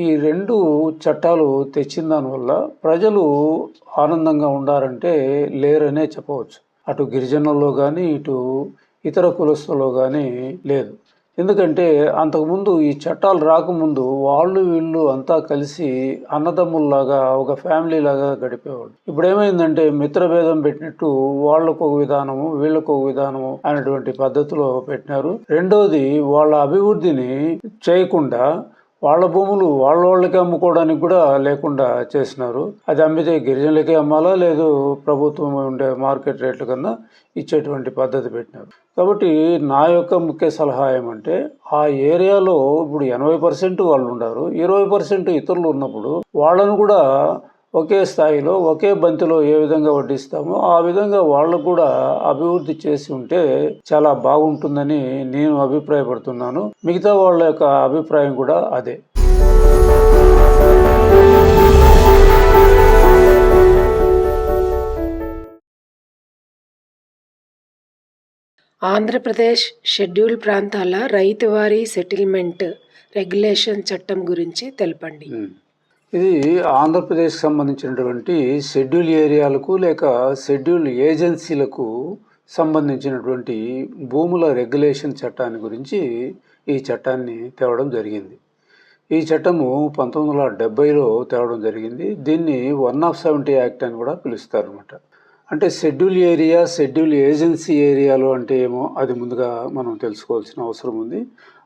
ఈ 2 చట్టాలు తెచ్చిన దానివల్ల ప్రజలు ఆనందంగా ఉండారంటే లేరనే చెప్పవచ్చు. అటు గిరిజనుల్లో గానీ, ఇటు ఇతర కులస్తుల్లో గానీ లేదు. ఎందుకంటే అంతకుముందు ఈ చట్టాలు రాకముందు వాళ్ళు వీళ్ళు అంతా కలిసి అన్నదమ్ముల్లాగా ఒక ఫ్యామిలీ లాగా గడిపేవాళ్ళు. ఇప్పుడేమైందంటే మిత్రభేదం పెట్టినట్టు వాళ్ళకొక విధానము, వీళ్ళకొక విధానము అనేటువంటి పద్ధతిలో పెట్టినారు. రెండోది, వాళ్ళ అభివృద్ధిని చేయకుండా వాళ్ళ భూములు వాళ్ళకే అమ్ముకోవడానికి కూడా లేకుండా చేసినారు. అది అమ్మితే గిరిజనులకే అమ్మాలా, లేదు ప్రభుత్వం ఉండే మార్కెట్ రేట్ల కన్నా ఇచ్చేటువంటి పద్ధతి పెట్టినారు. కాబట్టి నా యొక్క ముఖ్య సలహా ఏమంటే, ఆ ఏరియాలో ఇప్పుడు 80% వాళ్ళు ఉన్నారు, 20% ఇతరులు ఉన్నప్పుడు వాళ్ళను కూడా ఒకే స్థాయిలో ఒకే బంతిలో ఏ విధంగా వడ్డిస్తామో ఆ విధంగా వాళ్ళకు కూడా అభివృద్ధి చేసి ఉంటే చాలా బాగుంటుందని నేను అభిప్రాయపడుతున్నాను. మిగతా వాళ్ళ యొక్క అభిప్రాయం కూడా అదే. ఆంధ్రప్రదేశ్ షెడ్యూల్ ప్రాంతాల రైతువారీ సెటిల్మెంట్ రెగ్యులేషన్ చట్టం గురించి తెలపండి. ఇది ఆంధ్రప్రదేశ్కి సంబంధించినటువంటి షెడ్యూల్ ఏరియాలకు లేక షెడ్యూల్ ఏజెన్సీలకు సంబంధించినటువంటి భూముల రెగ్యులేషన్ చట్టాన్ని గురించి ఈ చట్టాన్ని తేవడం జరిగింది. ఈ చట్టము 1970లో తేవడం జరిగింది. దీన్ని 170 యాక్ట్ అని కూడా పిలుస్తారు అనమాట. అంటే షెడ్యూల్ ఏరియా, షెడ్యూల్ ఏజెన్సీ ఏరియాలు అంటే ఏమో అది ముందుగా మనం తెలుసుకోవాల్సిన అవసరం ఉంది.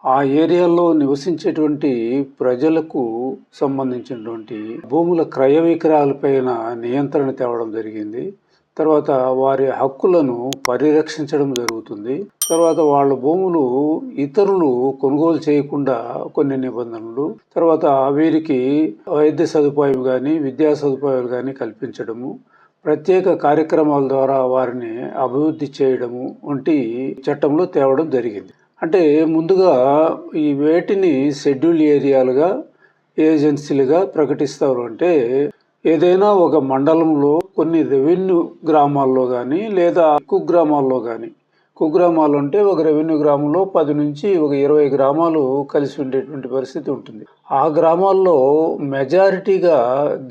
ఆ ఏరియాలో నివసించేటువంటి ప్రజలకు సంబంధించినటువంటి భూముల క్రయ విక్రయాలపైన నియంత్రణ తేవడం జరిగింది. తర్వాత వారి హక్కులను పరిరక్షించడం జరుగుతుంది. తర్వాత వాళ్ళ భూములు ఇతరులు కొనుగోలు చేయకుండా కొన్ని నిబంధనలు, తర్వాత వీరికి వైద్య సదుపాయం కానీ, విద్యా సదుపాయాలు కానీ కల్పించడము, ప్రత్యేక కార్యక్రమాల ద్వారా వారిని అభివృద్ధి చేయడము వంటి చట్టంలో తేవడం జరిగింది. అంటే ముందుగా ఈ వేటిని షెడ్యూల్ ఏరియాలుగా, ఏజెన్సీలుగా ప్రకటిస్తారు అంటే, ఏదైనా ఒక మండలంలో కొన్ని రెవెన్యూ గ్రామాల్లో కానీ లేదా కుగ్రామాల్లో కానీ, కుగ్రామాలు అంటే ఒక రెవెన్యూ గ్రామంలో 10 నుంచి ఒక 20 గ్రామాలు కలిసి ఉండేటువంటి పరిస్థితి ఉంటుంది. ఆ గ్రామాల్లో మెజారిటీగా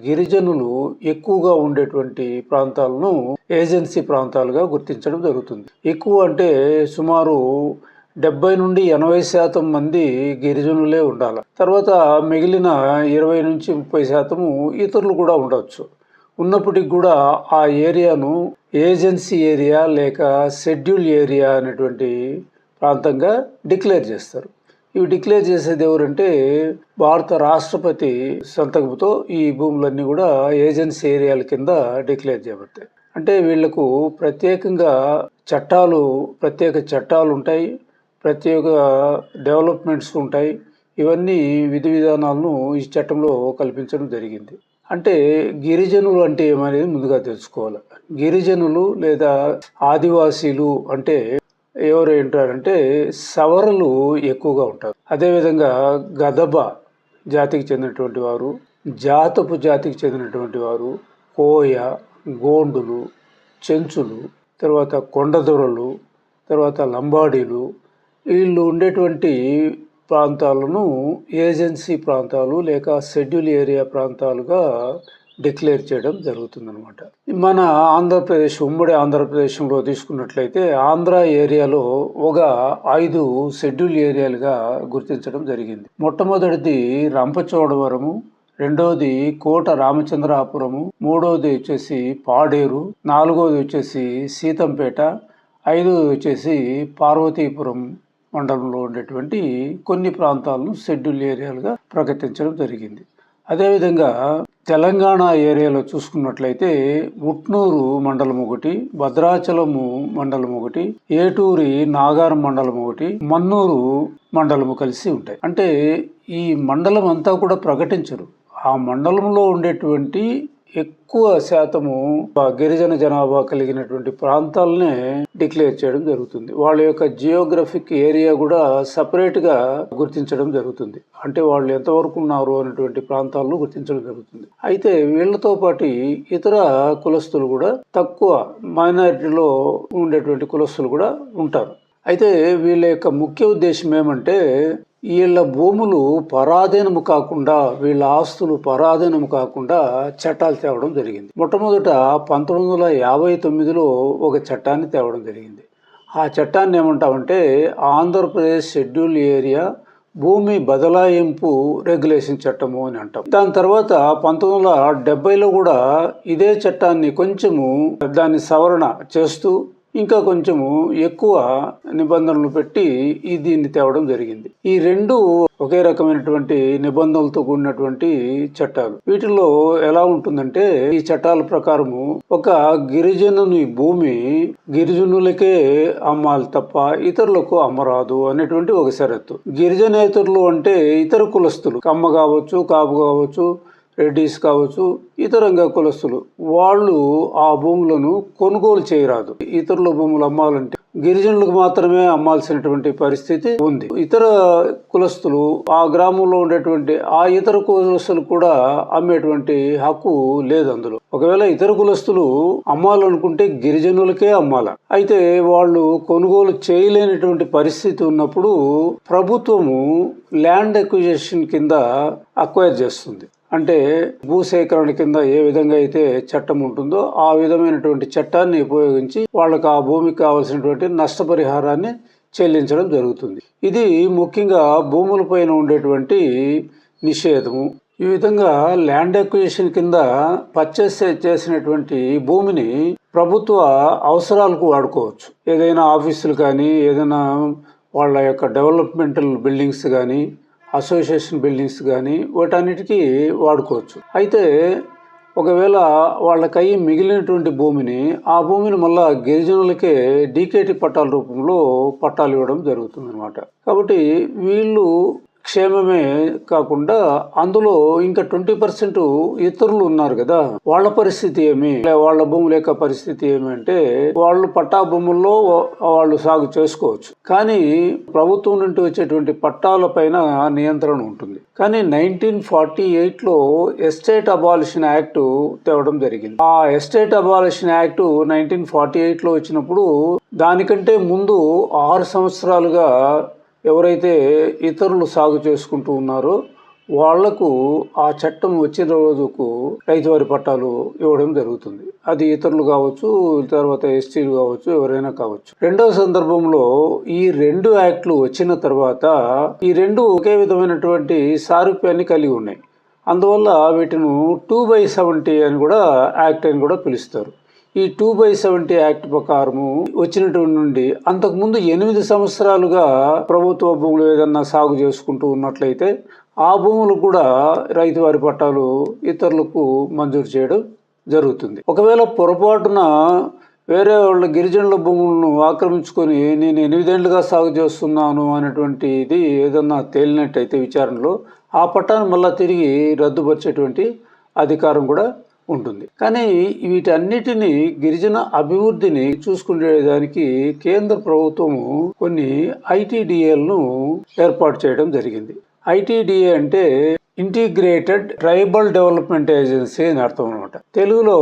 గిరిజనులు ఎక్కువగా ఉండేటువంటి ప్రాంతాలను ఏజెన్సీ ప్రాంతాలుగా గుర్తించడం జరుగుతుంది. ఎక్కువ అంటే సుమారు 70 నుండి 80% మంది గిరిజనులే ఉండాలి. తర్వాత మిగిలిన 20 నుంచి 30% ఇతరులు కూడా ఉండవచ్చు. ఉన్నప్పటికీ కూడా ఆ ఏరియాను ఏజెన్సీ ఏరియా లేక షెడ్యూల్ ఏరియా అనేటువంటి ప్రాంతంగా డిక్లేర్ చేస్తారు. ఇవి డిక్లేర్ చేసేది ఎవరంటే, భారత రాష్ట్రపతి సంతకంతో ఈ భూములన్నీ కూడా ఏజెన్సీ ఏరియాల కింద డిక్లేర్ చేయబడతాయి. అంటే వీళ్లకు ప్రత్యేకంగా ప్రత్యేక చట్టాలు ఉంటాయి, ప్రత్యేక డెవలప్మెంట్స్ ఉంటాయి. ఇవన్నీ విధి విధానాలను ఈ చట్టంలో కల్పించడం జరిగింది. అంటే గిరిజనులు అంటే ఏమనేది ముందుగా తెలుసుకోవాలి. గిరిజనులు లేదా ఆదివాసీలు అంటే ఎవరు ఏంటారంటే సవరలు ఎక్కువగా ఉంటారు. అదేవిధంగా గదబ జాతికి చెందినటువంటి వారు, జాతపు జాతికి చెందినటువంటి వారు, కోయ, గోండులు, చెంచులు, తర్వాత కొండదొరలు, తర్వాత లంబాడీలు, వీళ్ళు ఉండేటువంటి ప్రాంతాలను ఏజెన్సీ ప్రాంతాలు లేక షెడ్యూల్ ఏరియా ప్రాంతాలుగా డిక్లేర్ చేయడం జరుగుతుందన్నమాట. మన ఉమ్మడి ఆంధ్రప్రదేశ్లో తీసుకున్నట్లయితే ఆంధ్ర ఏరియాలో ఒక 5 షెడ్యూల్ ఏరియాలుగా గుర్తించడం జరిగింది. మొట్టమొదటిది రంపచోడవరము, రెండోది కోట రామచంద్రాపురము, మూడోది వచ్చేసి పాడేరు, నాలుగోది వచ్చేసి సీతంపేట, ఐదోది వచ్చేసి పార్వతీపురం మండలంలో ఉండేటువంటి కొన్ని ప్రాంతాలను షెడ్యూల్ ఏరియాలుగా ప్రకటించడం జరిగింది. అదేవిధంగా తెలంగాణ ఏరియాలో చూసుకున్నట్లయితే ఉట్నూరు మండలం ఒకటి, భద్రాచలము మండలం ఒకటి, ఏటూరి నాగారం మండలం ఒకటి, మన్నూరు మండలము కలిసి ఉంటాయి. అంటే ఈ మండలం అంతా కూడా ప్రకటించరు. ఆ మండలంలో ఉండేటువంటి ఎక్కువ శాతము గిరిజన జనాభా కలిగినటువంటి ప్రాంతాలనే డిక్లేర్ చేయడం జరుగుతుంది. వాళ్ళ యొక్క జియోగ్రఫిక్ ఏరియా కూడా సపరేట్గా గుర్తించడం జరుగుతుంది. అంటే వాళ్ళు ఎంతవరకు ఉన్నారు అనేటువంటి ప్రాంతాలను గుర్తించడం జరుగుతుంది. అయితే వీళ్లతో పాటు ఇతర కులస్తులు కూడా, తక్కువ మైనారిటీలో ఉండేటువంటి కులస్తులు కూడా ఉంటారు. అయితే వీళ్ళ యొక్క ముఖ్య ఉద్దేశం ఏమంటే, వీళ్ళ భూములు పరాధీనము కాకుండా, వీళ్ళ ఆస్తులు పరాధీనము కాకుండా చట్టాలు తేవడం జరిగింది. మొట్టమొదట 1959లో ఒక చట్టాన్ని తేవడం జరిగింది. ఆ చట్టాన్ని ఏమంటామంటే ఆంధ్రప్రదేశ్ షెడ్యూల్ ఏరియా భూమి బదలాయింపు రెగ్యులేషన్ చట్టము అని అంటాం. దాని తర్వాత 1970లో కూడా ఇదే చట్టాన్ని కొంచెము దాన్ని సవరణ చేస్తూ ఇంకా కొంచెము ఎక్కువ నిబంధనలు పెట్టి దీన్ని తేవడం జరిగింది. ఈ రెండు ఒకే రకమైనటువంటి నిబంధనలతో కూడినటువంటి చట్టాలు. వీటిలో ఎలా ఉంటుందంటే ఈ చట్టాల ప్రకారము ఒక గిరిజనుని భూమి గిరిజనులకే అమ్మాలి తప్ప ఇతరులకు అమ్మరాదు అనేటువంటి ఒక షరతు. గిరిజనేతరులు అంటే ఇతర కులస్తులు, కమ్మ కావచ్చు, కాపు కావచ్చు, రెడ్డిస్ కావచ్చు, ఇతరంగా కులస్తులు, వాళ్ళు ఆ భూములను కొనుగోలు చేయరాదు. ఇతరుల భూములు అమ్మాలంటే గిరిజనులకు మాత్రమే అమ్మాల్సినటువంటి పరిస్థితి ఉంది. ఇతర కులస్తులు ఆ గ్రామంలో ఉండేటువంటి ఆ ఇతర కులస్తులు కూడా అమ్మేటువంటి హక్కు లేదు అందులో. ఒకవేళ ఇతర కులస్తులు అమ్మాలనుకుంటే గిరిజనులకే అమ్మాల. అయితే వాళ్ళు కొనుగోలు చేయలేనటువంటి పరిస్థితి ఉన్నప్పుడు ప్రభుత్వము ల్యాండ్ అక్విజిషన్ కింద అక్వైర్ చేస్తుంది. అంటే భూసేకరణ కింద ఏ విధంగా అయితే చట్టం ఉంటుందో ఆ విధమైనటువంటి చట్టాన్ని ఉపయోగించి వాళ్ళకు ఆ భూమికి కావాల్సినటువంటి నష్టపరిహారాన్ని చెల్లించడం జరుగుతుంది. ఇది ముఖ్యంగా భూములపైన ఉండేటువంటి నిషేధము. ఈ విధంగా ల్యాండ్ అక్విజిషన్ కింద పర్చేస్ చేసినటువంటి భూమిని ప్రభుత్వ అవసరాలకు వాడుకోవచ్చు. ఏదైనా ఆఫీసులు కానీ, ఏదైనా వాళ్ళ యొక్క డెవలప్మెంటల్ బిల్డింగ్స్ కానీ, అసోసియేషన్ బిల్డింగ్స్ కానీ వాటన్నిటికీ వాడుకోవచ్చు. అయితే ఒకవేళ వాళ్ళకై మిగిలినటువంటి భూమిని ఆ భూమిని మళ్ళా గిరిజనులకే డీకేటీ పట్టాల రూపంలో పట్టాలు ఇవ్వడం జరుగుతుంది అన్నమాట. కాబట్టి వీళ్ళు క్షేమమే కాకుండా అందులో ఇంకా 20% ఇతరులు ఉన్నారు కదా, వాళ్ళ పరిస్థితి ఏమి, వాళ్ళ భూముల యొక్క పరిస్థితి ఏమి అంటే వాళ్ళు పట్టా భూముల్లో వాళ్ళు సాగు చేసుకోవచ్చు. కానీ ప్రభుత్వం నుండి వచ్చేటువంటి పట్టాల పైన నియంత్రణ ఉంటుంది. కానీ 1948లో ఎస్టేట్ అబాలిషన్ యాక్ట్ తేవడం జరిగింది. ఆ ఎస్టేట్ అబాలిషన్ యాక్ట్ 1948లో వచ్చినప్పుడు దానికంటే ముందు 6 సంవత్సరాలుగా ఎవరైతే ఇతరులు సాగు చేసుకుంటూ ఉన్నారో వాళ్లకు ఆ చట్టం వచ్చిన రోజుకు రైతువారి పట్టాలు ఇవ్వడం జరుగుతుంది. అది ఇతరులు కావచ్చు, తర్వాత ఎస్టీలు కావచ్చు, ఎవరైనా కావచ్చు. రెండవ సందర్భంలో ఈ 2 యాక్ట్లు వచ్చిన తర్వాత ఈ 2 ఒకే విధమైనటువంటి సారూప్యాన్ని కలిగి ఉన్నాయి. అందువల్ల వీటిని 2/70 అని కూడా యాక్ట్ అని కూడా పిలుస్తారు. ఈ 2/70 యాక్ట్ ప్రకారము వచ్చినటువంటి నుండి అంతకుముందు 8 సంవత్సరాలుగా ప్రభుత్వ భూములు ఏదన్నా సాగు చేసుకుంటూ ఉన్నట్లయితే ఆ భూములు కూడా రైతువారి పట్టాలు ఇతరులకు మంజూరు చేయడం జరుగుతుంది. ఒకవేళ పొరపాటున వేరే వాళ్ళ గిరిజనుల భూములను ఆక్రమించుకొని నేను 8 ఏళ్లుగా సాగు చేస్తున్నాను అనేటువంటిది ఏదన్నా తేలినట్టయితే విచారణలో ఆ పట్టాను మళ్ళా తిరిగి రద్దుపరిచేటువంటి అధికారం కూడా ఉంటుంది. కానీ వీటన్నిటిని గిరిజన అభివృద్ధిని చూసుకునేదానికి కేంద్ర ప్రభుత్వము కొన్ని ఐటీడీఏలను ఏర్పాటు చేయడం జరిగింది. ఐటీడీఏ అంటే ఇంటిగ్రేటెడ్ ట్రైబల్ డెవలప్మెంట్ ఏజెన్సీ అని అర్థం అన్నమాట. తెలుగులో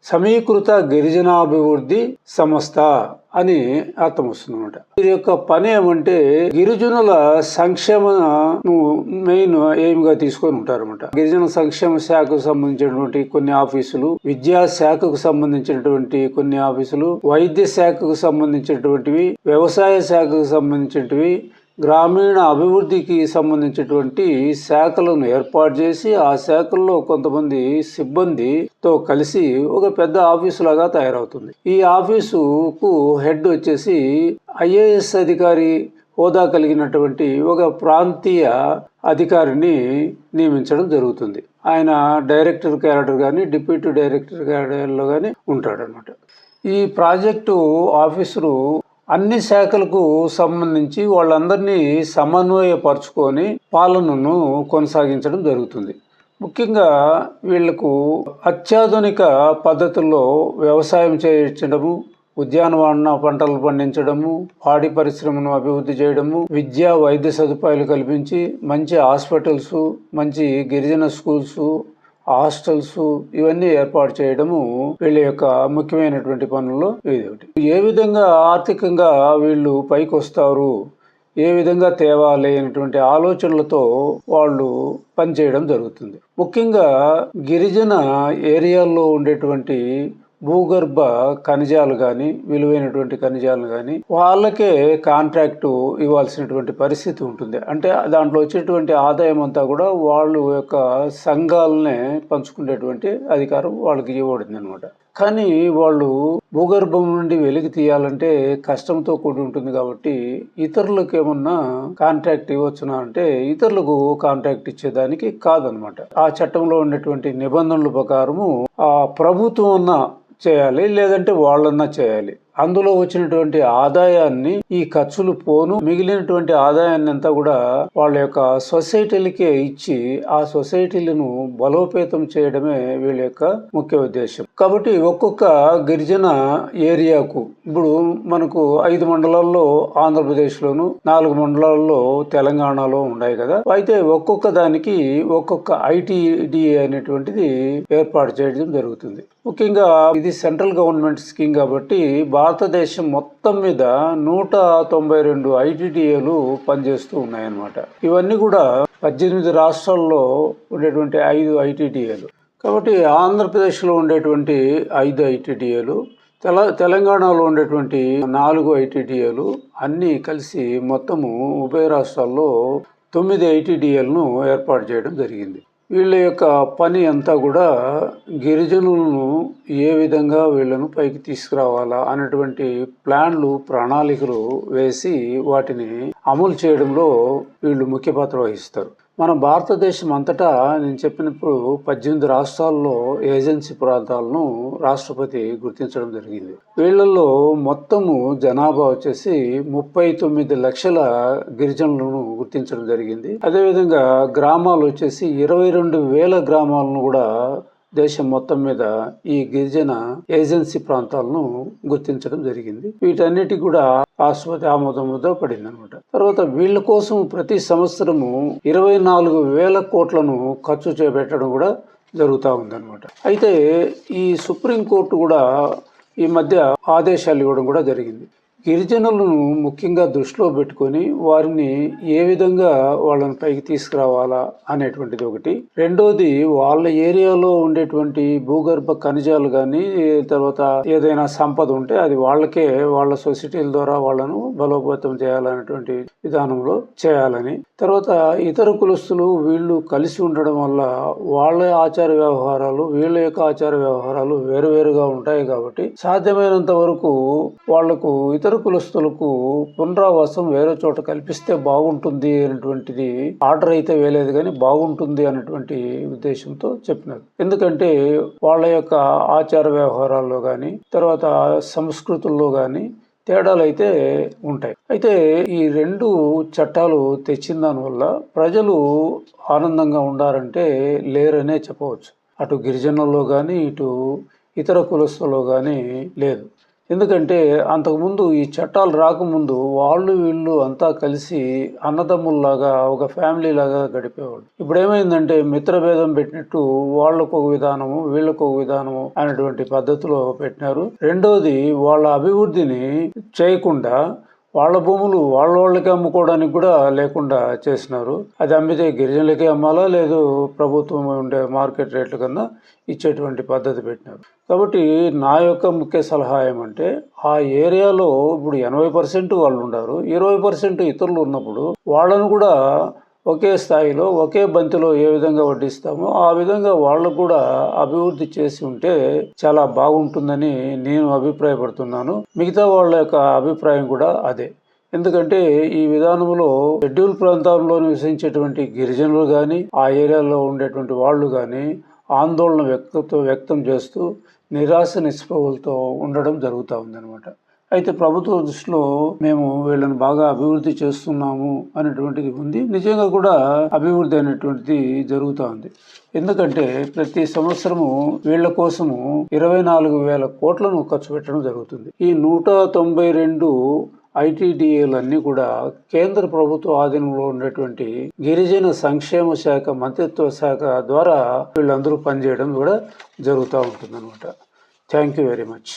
సమీకృత గిరిజనాభివృద్ధి సంస్థ అని అర్థం వస్తుందన్నమాట. ఇది యొక్క పని ఏమంటే గిరిజనుల సంక్షేమను మెయిన్ ఎయిమ్ గా తీసుకొని ఉంటారన్నమాట. గిరిజన సంక్షేమ శాఖకు సంబంధించినటువంటి కొన్ని ఆఫీసులు, విద్యా శాఖకు సంబంధించినటువంటి కొన్ని ఆఫీసులు, వైద్య శాఖకు సంబంధించినటువంటివి, వ్యవసాయ శాఖకు సంబంధించినవి, గ్రామీణ అభివృద్ధికి సంబంధించినటువంటి శాఖలను ఏర్పాటు చేసి ఆ శాఖల్లో కొంతమంది సిబ్బందితో కలిసి ఒక పెద్ద ఆఫీసు లాగా తయారవుతుంది. ఈ ఆఫీసుకు హెడ్ వచ్చేసి ఐఏఎస్ అధికారి హోదా కలిగినటువంటి ఒక ప్రాంతీయ అధికారిని నియమించడం జరుగుతుంది. ఆయన డైరెక్టర్ క్యాడర్ కానీ, డిప్యూటీ డైరెక్టర్ క్యాడర్లో కానీ ఉంటాడనమాట. ఈ ప్రాజెక్టు ఆఫీసరు అన్ని శాఖలకు సంబంధించి వాళ్ళందరినీ సమన్వయపరుచుకొని పాలనను కొనసాగించడం జరుగుతుంది. ముఖ్యంగా వీళ్లకు అత్యాధునిక పద్ధతుల్లో వ్యవసాయం చేయించడము, ఉద్యానవన పంటలు పండించడము, పాడి పరిశ్రమను అభివృద్ధి చేయడము, విద్యా వైద్య సదుపాయాలు కల్పించి మంచి హాస్పిటల్స్, మంచి గిరిజన స్కూల్స్, హాస్టల్స్ ఇవన్నీ ఏర్పాటు చేయడము వీళ్ళ యొక్క ముఖ్యమైనటువంటి పనుల్లో ఇది ఒకటి. ఏ విధంగా ఆర్థికంగా వీళ్ళు పైకి వస్తారు, ఏ విధంగా తేవాలి అనేటువంటి ఆలోచనలతో వాళ్ళు పనిచేయడం జరుగుతుంది. ముఖ్యంగా గిరిజన ఏరియాల్లో ఉండేటువంటి భూగర్భ ఖనిజాలు కానీ, విలువైనటువంటి ఖనిజాలు కానీ వాళ్ళకే కాంట్రాక్టు ఇవ్వాల్సినటువంటి పరిస్థితి ఉంటుంది. అంటే దాంట్లో వచ్చేటువంటి ఆదాయం అంతా కూడా వాళ్ళు యొక్క సంఘాలనే పంచుకునేటువంటి అధికారం వాళ్ళకి ఇవ్వబడింది అనమాట. కానీ వాళ్ళు భూగర్భం నుండి వెలికి తీయాలంటే కష్టంతో కూడి ఉంటుంది కాబట్టి ఇతరులకు ఏమన్నా కాంట్రాక్ట్ ఇవ్వచ్చునా అంటే ఇతరులకు కాంట్రాక్ట్ ఇచ్చేదానికి కాదనమాట. ఆ చట్టంలో ఉన్నటువంటి నిబంధనల ప్రకారము ఆ ప్రభుత్వం చేయాలి, లేదంటే వాళ్ళన్నా చేయాలి. అందులో వచ్చినటువంటి ఆదాయాన్ని ఈ ఖర్చులు పోను మిగిలినటువంటి ఆదాయాన్ని అంతా కూడా వాళ్ళ యొక్క సొసైటీలకే ఇచ్చి ఆ సొసైటీలను బలోపేతం చేయడమే వీళ్ళ యొక్క ముఖ్య ఉద్దేశం. కాబట్టి ఒక్కొక్క గిరిజన ఏరియాకు ఇప్పుడు మనకు 5 మండలాల్లో ఆంధ్రప్రదేశ్లోను 4 మండలాల్లో తెలంగాణలో ఉన్నాయి కదా. అయితే ఒక్కొక్క దానికి ఒక్కొక్క ITDA అనేటువంటిది ఏర్పాటు చేయడం జరుగుతుంది. ముఖ్యంగా ఇది సెంట్రల్ గవర్నమెంట్ స్కీమ్ కాబట్టి భారతదేశం మొత్తం మీద 192 ITDAలు పనిచేస్తూ ఉన్నాయన్నమాట. ఇవన్నీ కూడా 18 రాష్ట్రాల్లో ఉండేటువంటి 5 ITDAలు. కాబట్టి ఆంధ్రప్రదేశ్లో ఉండేటువంటి 5 ITDAలు, తెలంగాణలో ఉండేటువంటి 4 ITDAలు అన్నీ కలిసి మొత్తము ఉభయ రాష్ట్రాల్లో 9 ITDAలను ఏర్పాటు చేయడం జరిగింది. వీళ్ళ యొక్క పని అంతా కూడా గిరిజనులను ఏ విధంగా వీళ్ళను పైకి తీసుకురావాలా అనేటువంటి ప్లాన్లు, ప్రణాళికలు వేసి వాటిని అమలు చేయడంలో వీళ్ళు ముఖ్య పాత్ర వహిస్తారు. మన భారతదేశం అంతటా నేను చెప్పినప్పుడు 18 రాష్ట్రాల్లో ఏజెన్సీ ప్రాంతాలను రాష్ట్రపతి గుర్తించడం జరిగింది. వీళ్ళల్లో మొత్తము జనాభా వచ్చేసి 39 లక్షల గిరిజనులను గుర్తించడం జరిగింది. అదేవిధంగా గ్రామాలు వచ్చేసి 22,000 గ్రామాలను కూడా దేశం మొత్తం మీద ఈ గిరిజన ఏజెన్సీ ప్రాంతాలను గుర్తించడం జరిగింది. వీటన్నిటి కూడా రాష్ట్రపతి ఆమోదంతో పడింది అనమాట. తర్వాత వీళ్ళ కోసం ప్రతి సంవత్సరము 24,000 కోట్లను ఖర్చు చేపెట్టడం కూడా జరుగుతూ ఉందన్నమాట. అయితే ఈ సుప్రీంకోర్టు కూడా ఈ మధ్య ఆదేశాలు ఇవ్వడం కూడా జరిగింది. గిరిజనులను ముఖ్యంగా దృష్టిలో పెట్టుకొని వారిని ఏ విధంగా వాళ్ళని పైకి తీసుకురావాలా అనేటువంటిది ఒకటి. రెండోది వాళ్ళ ఏరియాలో ఉండేటువంటి భూగర్భ ఖనిజాలు కానీ తర్వాత ఏదైనా సంపద ఉంటే అది వాళ్ళకే వాళ్ళ సొసైటీల ద్వారా వాళ్ళను బలోపేతం చేయాలనేటువంటి విధానంలో చేయాలని. తర్వాత ఇతర కులస్తులు వీళ్ళు కలిసి ఉండడం వల్ల వాళ్ళ ఆచార వ్యవహారాలు వీళ్ళ యొక్క ఆచార వ్యవహారాలు వేరువేరుగా ఉంటాయి కాబట్టి సాధ్యమైనంత వరకు వాళ్లకు ఇతర కులస్తులకు పునరావాసం వేరే చోట కల్పిస్తే బాగుంటుంది అనేటువంటిది ఆర్డర్ అయితే వేయలేదు కానీ బాగుంటుంది అనేటువంటి ఉద్దేశంతో చెప్పినారు. ఎందుకంటే వాళ్ళ యొక్క ఆచార వ్యవహారాల్లో కానీ తర్వాత సంస్కృతుల్లో కానీ తేడాలు అయితే ఉంటాయి. అయితే ఈ 2 చట్టాలు తెచ్చిన దానివల్ల ప్రజలు ఆనందంగా ఉండారంటే లేరనే చెప్పవచ్చు. అటు గిరిజనుల్లో కానీ ఇటు ఇతర కులస్తుల్లో కానీ లేదు. ఎందుకంటే అంతకుముందు ఈ చట్టాలు రాకముందు వాళ్ళు వీళ్ళు అంతా కలిసి అన్నదమ్ముల్లాగా ఒక ఫ్యామిలీ లాగా గడిపేవాళ్ళు. ఇప్పుడు ఏమైందంటే మిత్రభేదం పెట్టినట్టు వాళ్ళకు ఒక విధానము వీళ్ళకు ఒక విధానము అనేటువంటి పద్ధతిలో పెట్టినారు. రెండోది వాళ్ళ అభివృద్ధిని చేయకుండా వాళ్ళ భూములు వాళ్ళకే అమ్ముకోవడానికి కూడా లేకుండా చేసినారు. అది అమ్మితే గిరిజనులకే అమ్మాలా లేదు ప్రభుత్వం ఉండే మార్కెట్ రేట్ల కన్నా ఇచ్చేటువంటి పద్ధతి పెట్టినారు. కాబట్టి నా యొక్క ముఖ్య సలహా ఏమంటే ఆ ఏరియాలో ఇప్పుడు 80% వాళ్ళు ఉన్నారు, 20% ఇతరులు ఉన్నప్పుడు వాళ్ళను కూడా ఒకే స్థాయిలో ఒకే బంతిలో ఏ విధంగా వడ్డిస్తామో ఆ విధంగా వాళ్ళకు కూడా అభివృద్ధి చేసి ఉంటే చాలా బాగుంటుందని నేను అభిప్రాయపడుతున్నాను. మిగతా వాళ్ళ యొక్క అభిప్రాయం కూడా అదే. ఎందుకంటే ఈ విధానంలో షెడ్యూల్ ప్రాంతాల్లో నివసించేటువంటి గిరిజనులు కానీ ఆ ఏరియాలో ఉండేటువంటి వాళ్ళు కానీ ఆందోళన వ్యక్తం చేస్తూ నిరాశ నిస్పృహలతో ఉండడం జరుగుతూ ఉందన్నమాట. అయితే ప్రభుత్వ దృష్టిలో మేము వీళ్ళని బాగా అభివృద్ధి చేస్తున్నాము అనేటువంటిది ఉంది. నిజంగా కూడా అభివృద్ధి అనేటువంటిది జరుగుతూ ఉంది. ఎందుకంటే ప్రతి సంవత్సరము వీళ్ళ కోసము 24,000 కోట్లను ఖర్చు పెట్టడం జరుగుతుంది. ఈ 192 ITDAలన్నీ కూడా కేంద్ర ప్రభుత్వ ఆధీనంలో ఉన్నటువంటి గిరిజన సంక్షేమ శాఖ మంత్రిత్వ శాఖ ద్వారా వీళ్ళందరూ పనిచేయడం కూడా జరుగుతూ ఉంటుంది అనమాట. Thank you very much.